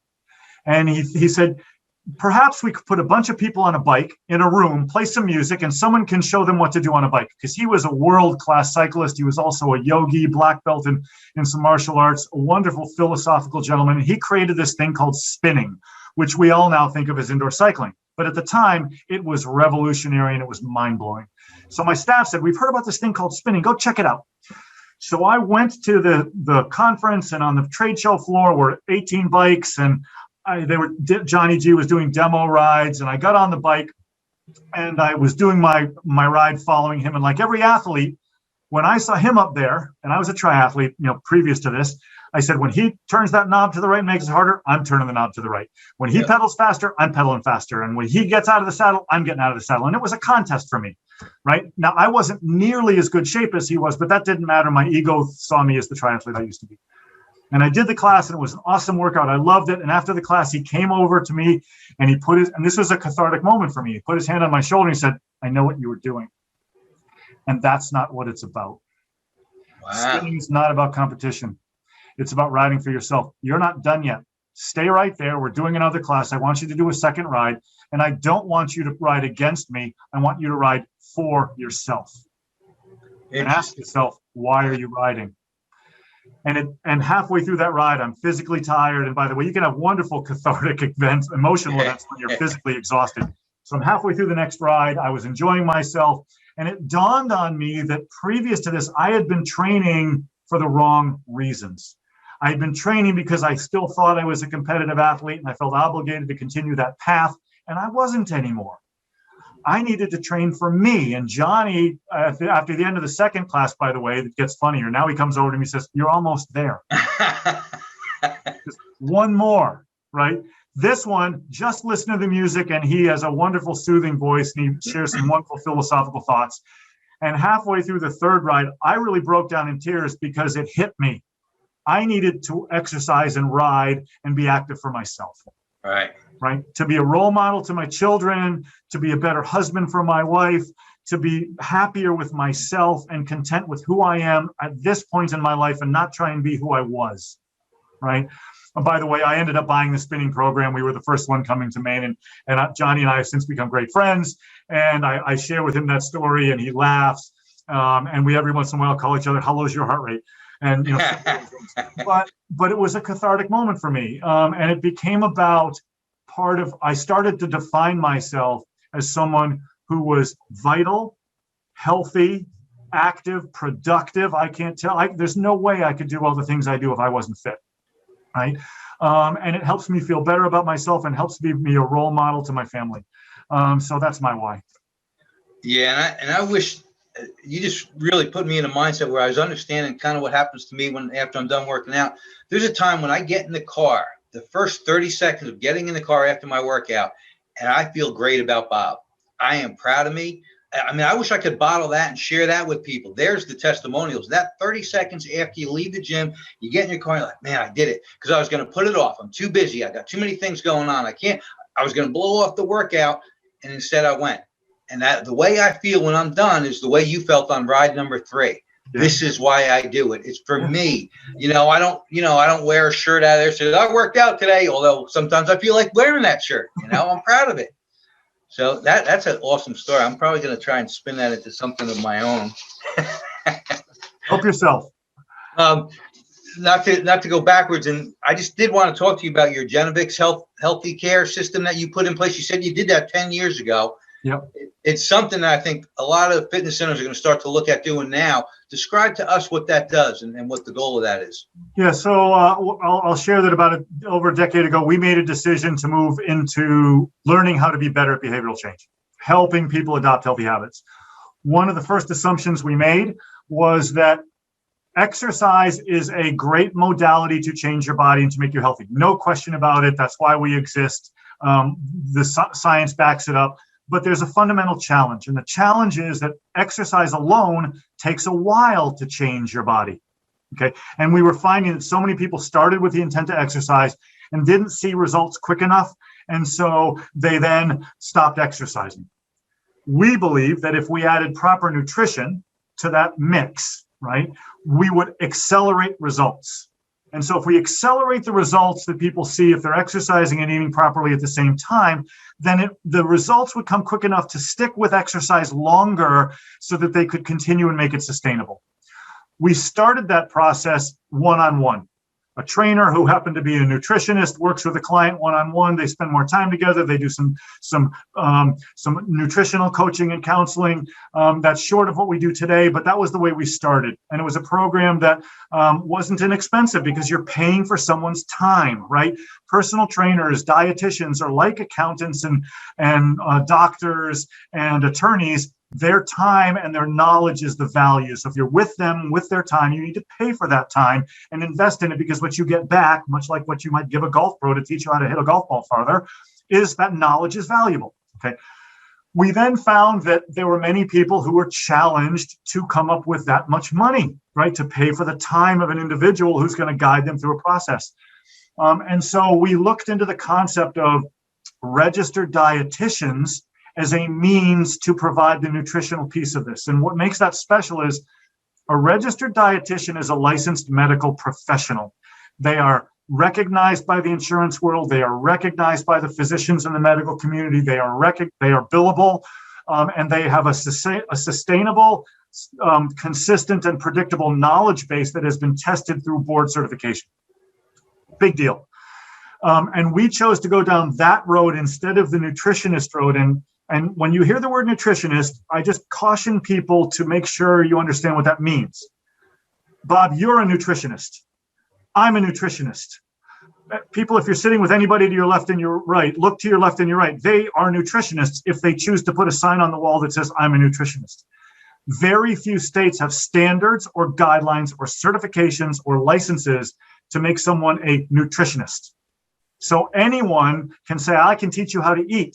And he said, perhaps we could put a bunch of people on a bike in a room, play some music, and someone can show them what to do on a bike. Because he was a world-class cyclist. He was also a yogi, black belt in some martial arts, a wonderful philosophical gentleman. And he created this thing called spinning, which we all now think of as indoor cycling. But at the time, it was revolutionary and it was mind-blowing. So my staff said, we've heard about this thing called spinning. Go check it out. So I went to the conference, and on the trade show floor were 18 bikes, and Johnny G was doing demo rides, and I got on the bike and I was doing my ride following him. And like every athlete, when I saw him up there, and I was a triathlete, previous to this, I said, when he turns that knob to the right and makes it harder, I'm turning the knob to the right. When he pedals faster, I'm pedaling faster. And when he gets out of the saddle, I'm getting out of the saddle. And it was a contest for me, right? Now, I wasn't nearly as good shape as he was, but that didn't matter. My ego saw me as the triathlete I used to be. And I did the class, and it was an awesome workout. I loved it. And after the class, he came over to me and and this was a cathartic moment for me. He put his hand on my shoulder and he said, I know what you were doing. And that's not what it's about. Wow. Spinning is not about competition. It's about riding for yourself. You're not done yet. Stay right there. We're doing another class. I want you to do a second ride. And I don't want you to ride against me. I want you to ride for yourself. And ask yourself, why are you riding? And halfway through that ride, I'm physically tired. And by the way, you can have wonderful cathartic events, emotional events when you're physically exhausted. So I'm halfway through the next ride. I was enjoying myself. And it dawned on me that previous to this, I had been training for the wrong reasons. I had been training because I still thought I was a competitive athlete and I felt obligated to continue that path. And I wasn't anymore. I needed to train for me. And Johnny, after the end of the second class, by the way, it gets funnier. Now he comes over to me and says, you're almost there. Just one more, right? This one, just listen to the music, and he has a wonderful soothing voice, and he shares some wonderful philosophical thoughts. And halfway through the third ride, I really broke down in tears because it hit me. I needed to exercise and ride and be active for myself. Right. To be a role model to my children, to be a better husband for my wife, to be happier with myself and content with who I am at this point in my life and not try and be who I was. Right. And by the way, I ended up buying the spinning program. We were the first one coming to Maine, and Johnny and I have since become great friends. And I share with him that story, and he laughs. And we every once in a while call each other, how low's your heart rate? And but it was a cathartic moment for me. And it became about I started to define myself as someone who was vital, healthy, active, productive. I can't tell. There's no way I could do all the things I do if I wasn't fit, right? And it helps me feel better about myself and helps me a role model to my family. So that's my why. Yeah, and I wish you just really put me in a mindset where I was understanding kind of what happens to me after I'm done working out. There's a time when I get in the car, the first 30 seconds of getting in the car after my workout, and I feel great about Bob. I am proud of me. I mean, I wish I could bottle that and share that with people. There's the testimonials. That 30 seconds after you leave the gym, you get in your car, you're like, man, I did it. Because I was going to put it off. I'm too busy. I got too many things going on. I was going to blow off the workout, and instead I went. And that the way I feel when I'm done is the way you felt on ride number 3. Yeah. This is why I do it. It's for me. I don't wear a shirt out of there. So I worked out today, although sometimes I feel like wearing that shirt. I'm proud of it. So that's an awesome story. I'm probably going to try and spin that into something of my own. Help yourself. Not to go backwards, and I just did want to talk to you about your Genovix healthy care system that you put in place. You said you did that 10 years ago. Yep. It's something that I think a lot of fitness centers are going to start to look at doing now. Describe to us what that does and what the goal of that is. Yeah, so I'll share that over a decade ago, we made a decision to move into learning how to be better at behavioral change, helping people adopt healthy habits. One of the first assumptions we made was that exercise is a great modality to change your body and to make you healthy. No question about it. That's why we exist. The science backs it up. But there's a fundamental challenge. And the challenge is that exercise alone takes a while to change your body. Okay. And we were finding that so many people started with the intent to exercise and didn't see results quick enough. And so they then stopped exercising. We believe that if we added proper nutrition to that mix, right, we would accelerate results. And so if we accelerate the results that people see if they're exercising and eating properly at the same time, then the results would come quick enough to stick with exercise longer so that they could continue and make it sustainable. We started that process one-on-one. A trainer who happened to be a nutritionist works with a client one-on-one. They spend more time together. They do some nutritional coaching and counseling. That's short of what we do today, but that was the way we started. And it was a program that wasn't inexpensive because you're paying for someone's time, right? Personal trainers, dietitians are like accountants and doctors and attorneys. Their time and their knowledge is the value. So if you're with them, with their time, you need to pay for that time and invest in it, because what you get back, much like what you might give a golf pro to teach you how to hit a golf ball farther, is that knowledge is valuable. Okay. We then found that there were many people who were challenged to come up with that much money, right, to pay for the time of an individual who's going to guide them through a process. And so we looked into the concept of registered dietitians as a means to provide the nutritional piece of this. And what makes that special is a registered dietitian is a licensed medical professional. They are recognized by the insurance world. They are recognized by the physicians in the medical community. They are billable, and they have a sustainable, consistent, and predictable knowledge base that has been tested through board certification. Big deal. And we chose to go down that road instead of the nutritionist road. And when you hear the word nutritionist, I just caution people to make sure you understand what that means. Bob, you're a nutritionist. I'm a nutritionist. People, if you're sitting with anybody to your left and your right, look to your left and your right. They are nutritionists if they choose to put a sign on the wall that says, I'm a nutritionist. Very few states have standards or guidelines or certifications or licenses to make someone a nutritionist. So anyone can say, I can teach you how to eat.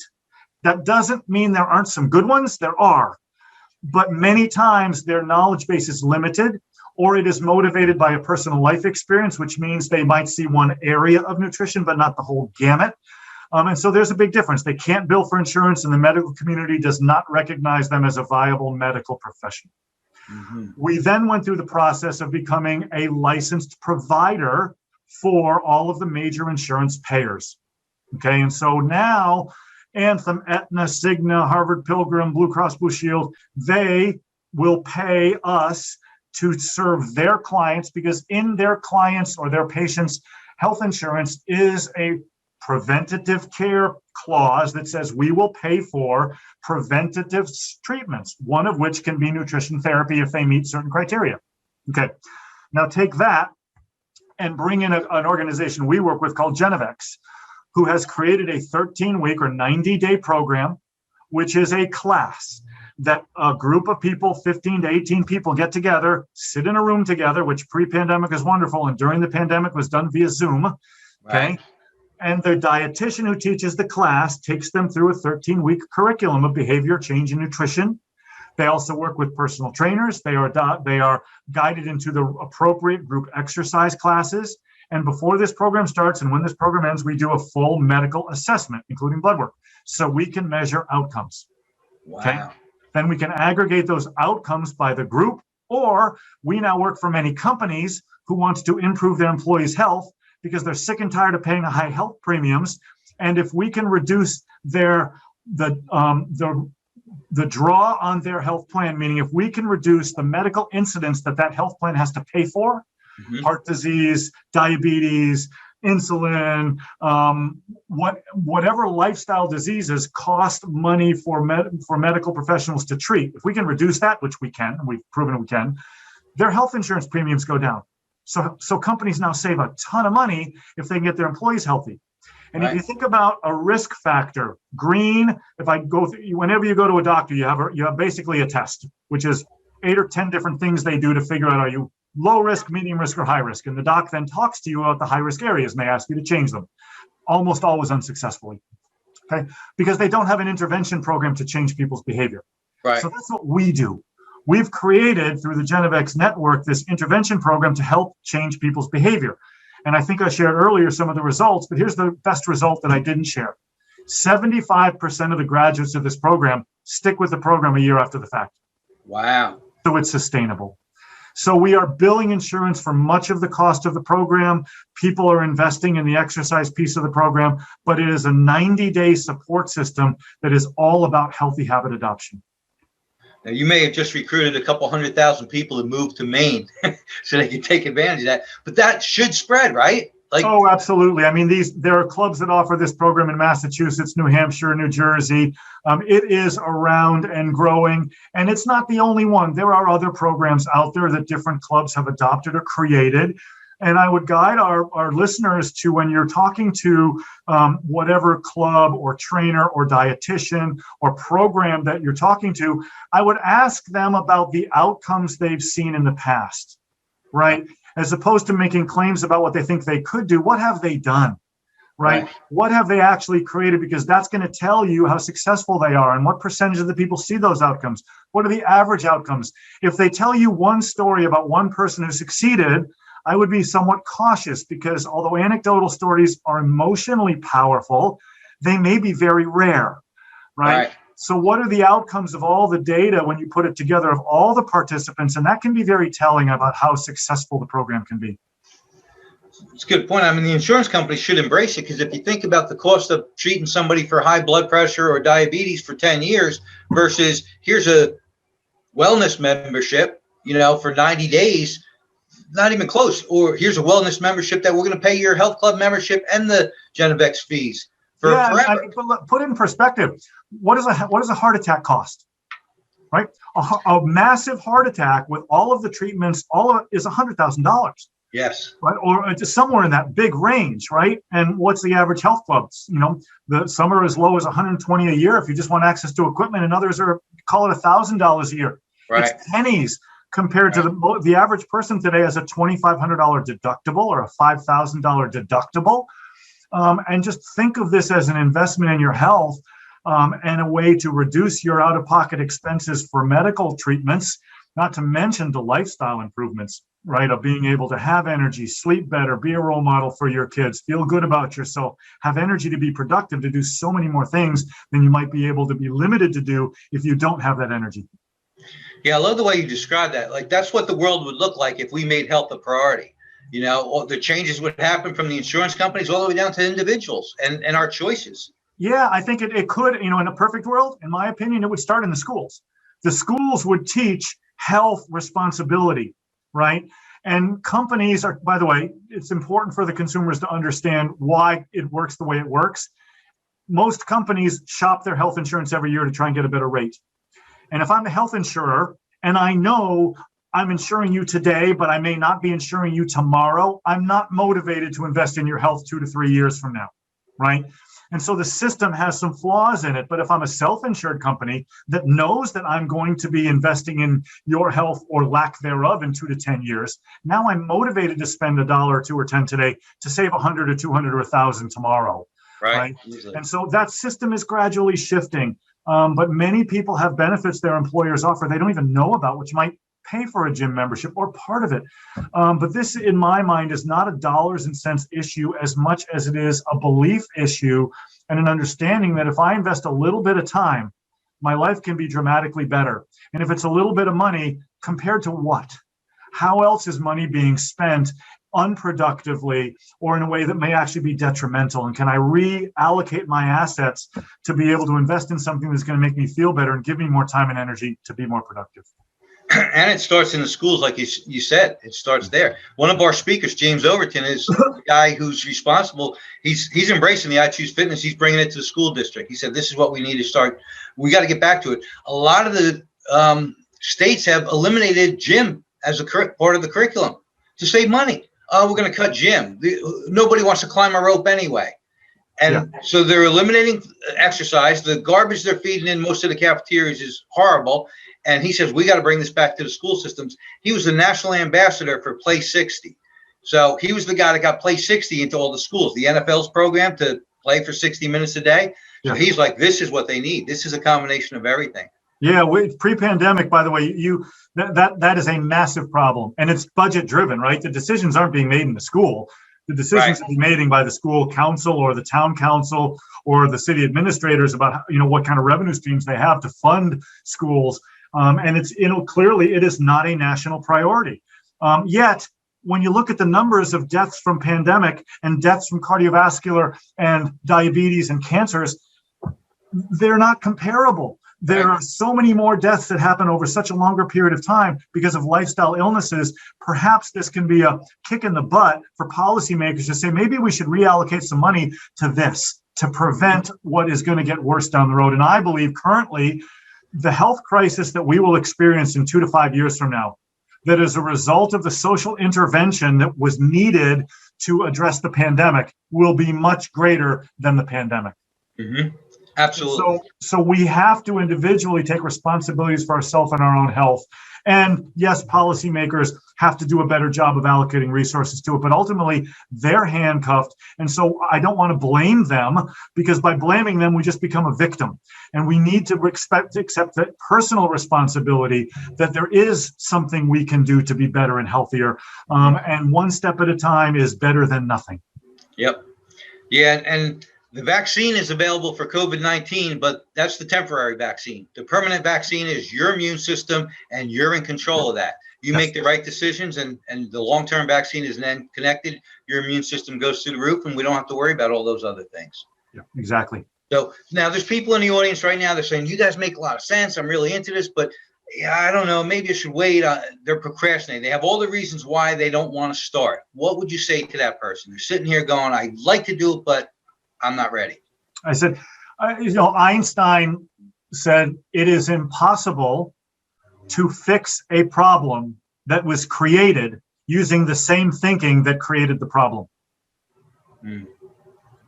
That doesn't mean there aren't some good ones. There are. But many times their knowledge base is limited, or it is motivated by a personal life experience, which means they might see one area of nutrition, but not the whole gamut. And so there's a big difference. They can't bill for insurance, and the medical community does not recognize them as a viable medical profession. Mm-hmm. We then went through the process of becoming a licensed provider for all of the major insurance payers. Okay, and so now Anthem, Aetna, Cigna, Harvard Pilgrim, Blue Cross Blue Shield, they will pay us to serve their clients, because in their clients or their patients' health insurance is a preventative care clause that says we will pay for preventative treatments, one of which can be nutrition therapy if they meet certain criteria. Okay, now take that and bring in an organization we work with called Genevex, who has created a 13-week or 90-day program, which is a class that a group of people, 15 to 18 people, get together, sit in a room together, which pre-pandemic is wonderful, and during the pandemic was done via Zoom. Okay. Right. And the dietitian who teaches the class takes them through a 13-week curriculum of behavior change and nutrition. They also work with personal trainers. They are guided into the appropriate group exercise classes. And before this program starts and when this program ends, we do a full medical assessment, including blood work, so we can measure outcomes. Wow. Okay? Then we can aggregate those outcomes by the group, or we now work for many companies who wants to improve their employees' health because they're sick and tired of paying high health premiums. And if we can reduce the draw on their health plan, meaning if we can reduce the medical incidents that health plan has to pay for, heart disease, diabetes, insulin, whatever lifestyle diseases cost money for medical professionals to treat. If we can reduce that, which we can, and we've proven we can, their health insurance premiums go down. So companies now save a ton of money if they can get their employees healthy. And if you think about a risk factor, green, whenever you go to a doctor, you have basically a test, which is 8 or 10 different things they do to figure out, are you low risk, medium risk, or high risk? And the doc then talks to you about the high risk areas and they ask you to change them, almost always unsuccessfully, okay? Because they don't have an intervention program to change people's behavior. Right. So that's what we do. We've created, through the Genevex network, this intervention program to help change people's behavior. And I think I shared earlier some of the results, but here's the best result that I didn't share. 75% of the graduates of this program stick with the program a year after the fact. Wow. So it's sustainable. So we are billing insurance for much of the cost of the program. People are investing in the exercise piece of the program, but it is a 90-day support system that is all about healthy habit adoption. Now, you may have just recruited a couple 100,000 people to move to Maine so they can take advantage of that, but that should spread, right? Oh, absolutely. I mean, there are clubs that offer this program in Massachusetts, New Hampshire, New Jersey. It is around and growing, and it's not the only one. There are other programs out there that different clubs have adopted or created. And I would guide our listeners to, when you're talking to whatever club or trainer or dietitian or program that you're talking to, I would ask them about the outcomes they've seen in the past, right? As opposed to making claims about what they think they could do. What have they done, right? What have they actually created? Because that's going to tell you how successful they are and what percentage of the people see those outcomes. What are the average outcomes? If they tell you one story about one person who succeeded, I would be somewhat cautious, because although anecdotal stories are emotionally powerful, they may be very rare, right? So what are the outcomes of all the data when you put it together of all the participants? And that can be very telling about how successful the program can be. It's a good point. I mean, the insurance companies should embrace it, because if you think about the cost of treating somebody for high blood pressure or diabetes for 10 years versus here's a wellness membership, for 90 days, not even close. Or here's a wellness membership that we're going to pay your health club membership and the Genevex fees for forever. But put it in perspective. What does a heart attack cost? Right? A massive heart attack with all of the treatments, all of it is $100,000. Yes. Right? Or it's somewhere in that big range, right? And what's the average health club? Some are as low as $120 a year if you just want access to equipment, and others are, call it $1,000 a year. Right. It's pennies compared to the average person today has a $2,500 deductible or a $5,000 deductible. And just think of this as an investment in your health, and a way to reduce your out-of-pocket expenses for medical treatments, not to mention the lifestyle improvements, right, of being able to have energy, sleep better, be a role model for your kids, feel good about yourself, have energy to be productive, to do so many more things than you might be able to be limited to do if you don't have that energy. Yeah, I love the way you describe that. Like, that's what the world would look like if we made health a priority. All the changes would happen from the insurance companies all the way down to individuals and our choices. Yeah, I think it could, in a perfect world, in my opinion, it would start in the schools. The schools would teach health responsibility, right? And companies are, by the way, it's important for the consumers to understand why it works the way it works. Most companies shop their health insurance every year to try and get a better rate. And if I'm a health insurer and I know I'm insuring you today, but I may not be insuring you tomorrow, I'm not motivated to invest in your health 2 to 3 years from now, right? And so the system has some flaws in it. But if I'm a self-insured company that knows that I'm going to be investing in your health or lack thereof in 2 to 10 years, now I'm motivated to spend $1 or 2 or 10 today to save 100 or 200 or 1,000 tomorrow. Right. And so that system is gradually shifting. But many people have benefits their employers offer they don't even know about, which might pay for a gym membership or part of it. But this, in my mind, is not a dollars and cents issue as much as it is a belief issue and an understanding that if I invest a little bit of time, my life can be dramatically better. And if it's a little bit of money, compared to what? How else is money being spent unproductively or in a way that may actually be detrimental? And can I reallocate my assets to be able to invest in something that's going to make me feel better and give me more time and energy to be more productive? And it starts in the schools, like you said. It starts there. One of our speakers, James Overton, is the guy who's responsible. He's embracing the I Choose Fitness. He's bringing it to the school district. He said, this is what we need to start. We got to get back to it. A lot of the states have eliminated gym as a part of the curriculum to save money. We're going to cut gym. Nobody wants to climb a rope anyway. And so they're eliminating exercise. The garbage they're feeding in most of the cafeterias is horrible. And he says, we got to bring this back to the school systems. He was the national ambassador for Play 60. So he was the guy that got Play 60 into all the schools, the NFL's program to play for 60 minutes a day. So he's like, this is what they need. This is a combination of everything. Yeah, pre-pandemic, by the way, that is a massive problem. And it's budget driven, right? The decisions aren't being made in the school. The decisions are being made by the school council or the town council or the city administrators about, what kind of revenue streams they have to fund schools. And it's, clearly it is not a national priority. Yet, when you look at the numbers of deaths from pandemic and deaths from cardiovascular and diabetes and cancers, they're not comparable. There are so many more deaths that happen over such a longer period of time because of lifestyle illnesses. Perhaps this can be a kick in the butt for policymakers to say, maybe we should reallocate some money to this to prevent what is going to get worse down the road. And I believe currently, the health crisis that we will experience in 2 to 5 years from now, that is a result of the social intervention that was needed to address the pandemic, will be much greater than the pandemic. Mm-hmm. Absolutely. So we have to individually take responsibilities for ourselves and our own health. And yes, policymakers have to do a better job of allocating resources to it, but ultimately they're handcuffed. And so I don't want to blame them, because by blaming them, we just become a victim. And we need to accept that personal responsibility, that there is something we can do to be better and healthier. And one step at a time is better than nothing. Yep. Yeah. And the vaccine is available for COVID-19, but that's the temporary vaccine. The permanent vaccine is your immune system, and you're in control of that. You make the right decisions, and the long-term vaccine is then connected. Your immune system goes through the roof, and we don't have to worry about all those other things. Yeah, exactly. So now there's people in the audience right now. They're saying, you guys make a lot of sense. I'm really into this, but I don't know. Maybe I should wait. They're procrastinating. They have all the reasons why they don't want to start. What would you say to that person? They're sitting here going, I'd like to do it, but I'm not ready. I said, Einstein said it is impossible to fix a problem that was created using the same thinking that created the problem.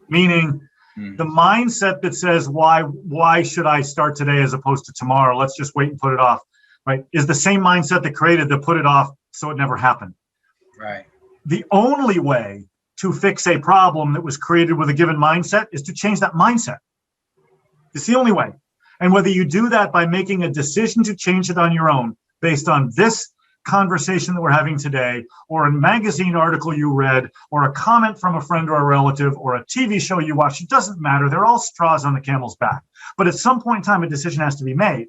Meaning the mindset that says, why should I start today as opposed to tomorrow? Let's just wait and put it off, right? Is the same mindset that created the put it off so it never happened. Right. The only way to fix a problem that was created with a given mindset is to change that mindset. It's the only way. And whether you do that by making a decision to change it on your own based on this conversation that we're having today, or a magazine article you read, or a comment from a friend or a relative, or a TV show you watched, it doesn't matter. They're all straws on the camel's back. But at some point in time, a decision has to be made.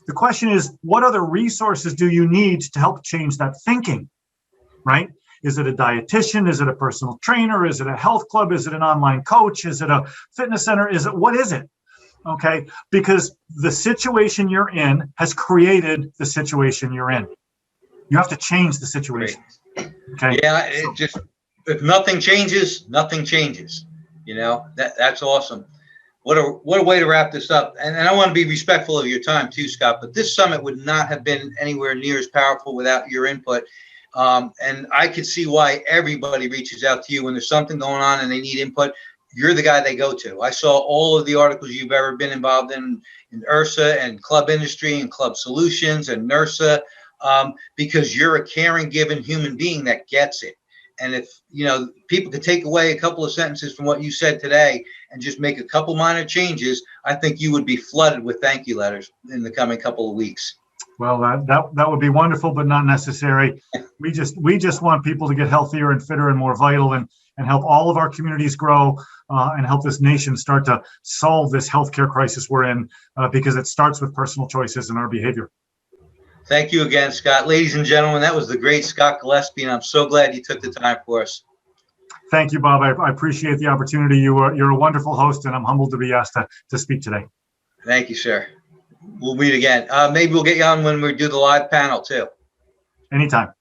The question is, what other resources do you need to help change that thinking, right? Is it a dietitian? Is it a personal trainer? Is it a health club? Is it an online coach? Is it a fitness center? What is it? Okay, because the situation you're in has created the situation you're in. You have to change the situation. Okay. Yeah, it just, if nothing changes, nothing changes. That's awesome. What a way to wrap this up. And I want to be respectful of your time too, Scott, but this summit would not have been anywhere near as powerful without your input. And I could see why everybody reaches out to you when there's something going on and they need input. You're the guy they go to. I saw all of the articles you've ever been involved in URSA and club industry and club solutions and NERSA, because you're a caring, giving human being that gets it. And if, people could take away a couple of sentences from what you said today and just make a couple minor changes, I think you would be flooded with thank you letters in the coming couple of weeks. Well, that would be wonderful, but not necessary. We just want people to get healthier and fitter and more vital, and help all of our communities grow, and help this nation start to solve this healthcare crisis we're in, because it starts with personal choices and our behavior. Thank you again, Scott. Ladies and gentlemen, that was the great Scott Gillespie, and I'm so glad you took the time for us. Thank you, Bob. I appreciate the opportunity. You're a wonderful host, and I'm humbled to be asked to speak today. Thank you, sir. We'll meet again. Maybe we'll get you on when we do the live panel too. Anytime.